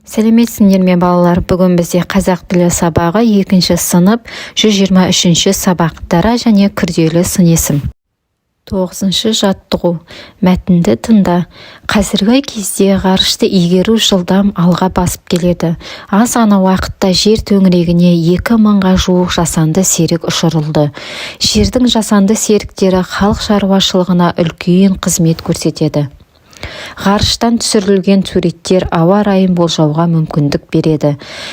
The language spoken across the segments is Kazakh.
Сәлеметсіңдер ме балалар, бүгін бізде қазақ тілі сабағы 2-ші сынып 123-ші сабақ дара және күрделі сын есім. 9-шы жаттығу. Мәтінді тыңда. Қазіргі кезде ғарышты игеру жылдам алға басып келеді. Аз ғана уақытта жер төңірегіне 2000-ға жуық жасанды серік ұшырылды. Жердің жасанды серіктері халық шаруашылығына үлкен қызмет көрсетеді. Ғарыштан түсірілген суреттер ауа райын болжауға мүмкіндік береді.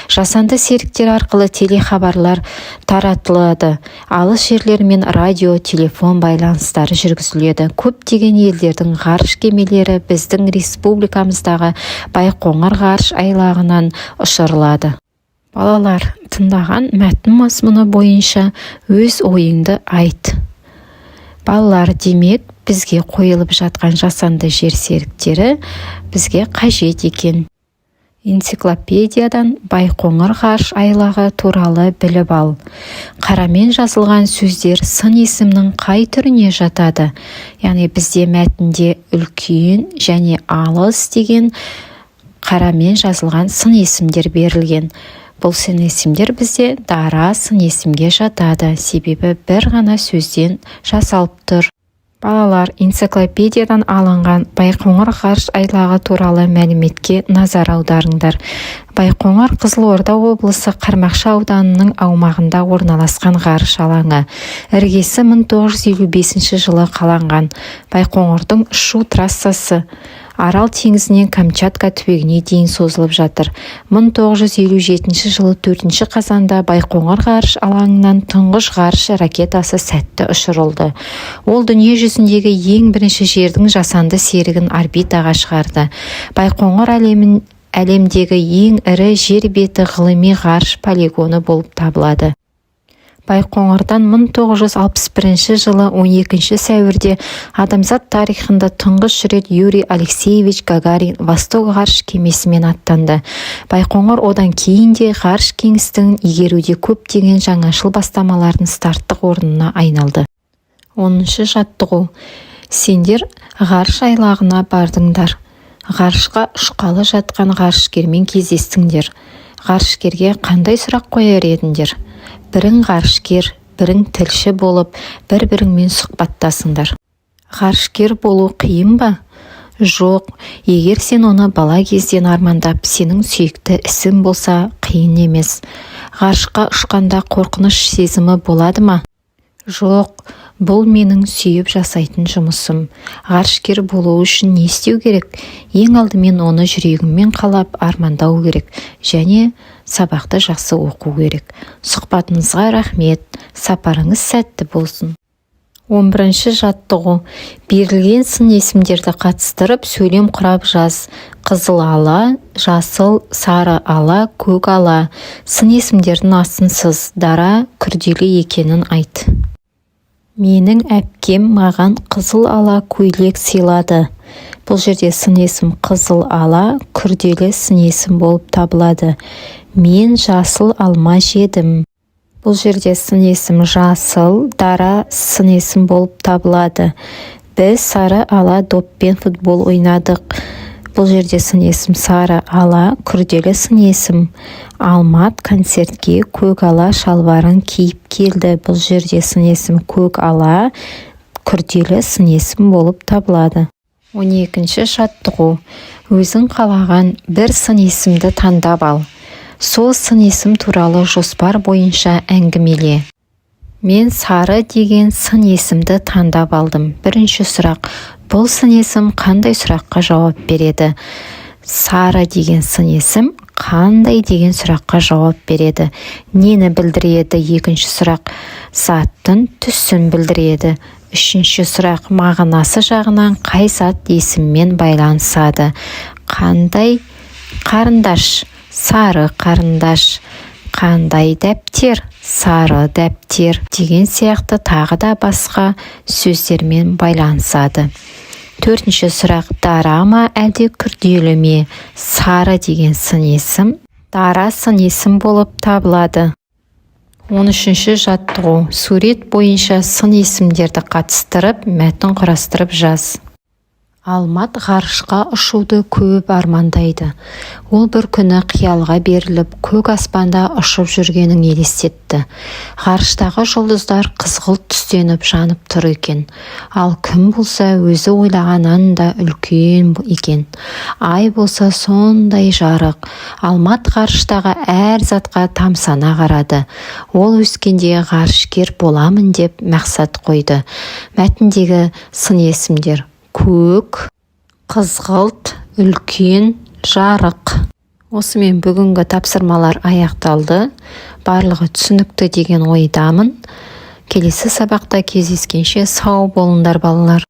Жасанды серіктер арқылы телехабарлар таратылады. Алыс жерлермен радио, телефон байланыстары жүргізіледі. Көптеген елдердің ғарыш кемелері біздің республикамыздағы Байқоңыр ғарыш айлағынан ұшырылады. Балалар, тыңдаған мәтін мазмұны бойынша өз ойыңды айт. Балалар, демек, бізге қойылып жатқан жасанды жер серіктері бізге қажет екен. Энциклопедиядан Байқоңыр ғарыш айлағы туралы біліп ал. Қарамен жазылған сөздер сын есімнің қай түріне жатады? Яғни бізде мәтінде үлкен және алыс деген қарамен жазылған сын есімдер берілген. Бұл сын есімдер бізде дара сын есімге жатады, себебі бір ғана сөзден жасалып тұр. Балалар, энциклопедиядан алынған Байқоңыр ғарыш айлағы туралы мәліметке назар аударыңдар. Байқоңыр Қызылорда облысы Қармақшы ауданының аумағында орналасқан ғарыш алаңы. Іргесі 1955 жылы қаланған. Байқоңырдың ұшу трассасы Арал теңізінен Камчатка түбегіне дейін созылып жатыр. 1957 жылы 4 қазанда Байқоңыр ғарыш алаңынан тұңғыш ғарыш ракетасы сәтті ұшырылды. Ол дүние жүзіндегі ең бірінші жердің жасанды серігін орбитаға шығарды. Байқоңыр әлемдегі ең ірі жер беті ғылыми ғарыш полигоны болып табылады. Байқоңырдан 1961 жылы 12 сәуірде адамзат тарихында тұңғыш рет Юрий Алексеевич Гагарин Восток ғарыш кемесімен аттанды. Байқоңыр одан кейін де ғарыш кеңістігін игеруде көптеген жаңашыл бастамалардың старттық орнына айналды. 10-шы жаттығу. Сендер ғарыш айлағына бардыңдар. Ғарышқа ұшқалы жатқан ғарышкермен кездестіңдер. Ғарышкерге қандай сұрақ қояр едіңдер? Бірің ғарышкер, бірің тілші болып, бір-біріңмен сұхбаттасыңдар. Ғарышкер болу қиын ба? Жоқ, егер сен оны бала кезден армандап, сенің сүйікті ісің болса, қиын емес. Ғарышқа ұшқанда қорқыныш сезімі болады ма? Жоқ, бұл менің сүйіп жасайтын жұмысым. Ғарышкер болу үшін не істеу керек? Ең алдымен оны жүрегіммен қалап армандау керек және сабақты жақсы оқу керек. Сұхбатыңызға рахмет. Сапарыңыз сәтті болсын. 11-ші жаттығу. Берілген сын есімдерді қатыстырып сөйлем құрап жаз. Қызыл ала, жасыл, сары ала, көк ала. Сын есімдердің астынсыз, дара, күрделі екенін айт. Менің әпкем маған қызыл ала көйлек сыйлады. Бұл жерде сын есім қызыл ала, күрделі сын есім болып табылады. Мен жасыл алма жедім. Бұл жерде сын есім жасыл, дара сын есім болып табылады. Біз сары ала доппен футбол ойнадық. Бұл жерде сын есім сары ала, күрделі сын есім. Алмат концертке көк ала шалбарын киіп келді. Бұл жерде сын есім көк ала, күрделі сын есім болып табылады. 12-ші жаттығу. Өзің қалаған бір сын есімді таңдап ал. Сол сын есім туралы жоспар бойынша әңгімеле. Мен сары деген сын есімді таңдап алдым. Бірінші сұрақ. Бұл сын есім қандай сұраққа жауап береді? Сары деген сын есім қандай деген сұраққа жауап береді? Нені білдіреді? Екінші сұрақ. Заттың түсін білдіреді. Үшінші сұрақ. Мағынасы жағынан қай зат есіммен байланысады? Қандай қарындаш? Сары қарындаш. Қандай дәптер? Сары дәптер деген сияқты тағы да басқа сөздермен байланысады. Төртінші сұрақ. Дара ма әлде күрделі ме? Сары деген сын есім дара сын есім болып табылады. 13-ші жаттығу. Сурет бойынша сын есімдерді қатыстырып, мәтін құрастырып жаз. Алмат ғарышқа ұшуды көп армандайды. Ол бір күні қиялға беріліп, көк аспанда ұшып жүргенін елестетті. Ғарыштағы жұлдыздар қызғылт түстеніп жанып тұр екен. Ал күн болса өзі ойлағаннан да үлкен екен. Ай болса сондай жарық. Алмат ғарыштағы әр затқа тамсана қарады. Ол өскенде ғарышкер боламын деп мақсат қойды. Мәтіндегі сын есімдер: көк, қызғылт, үлкен, жарық. Осымен бүгінгі тапсырмалар аяқталды. Барлығы түсінікті деген ойдамын. Келесі сабақта кездескенше сау болыңдар балалар.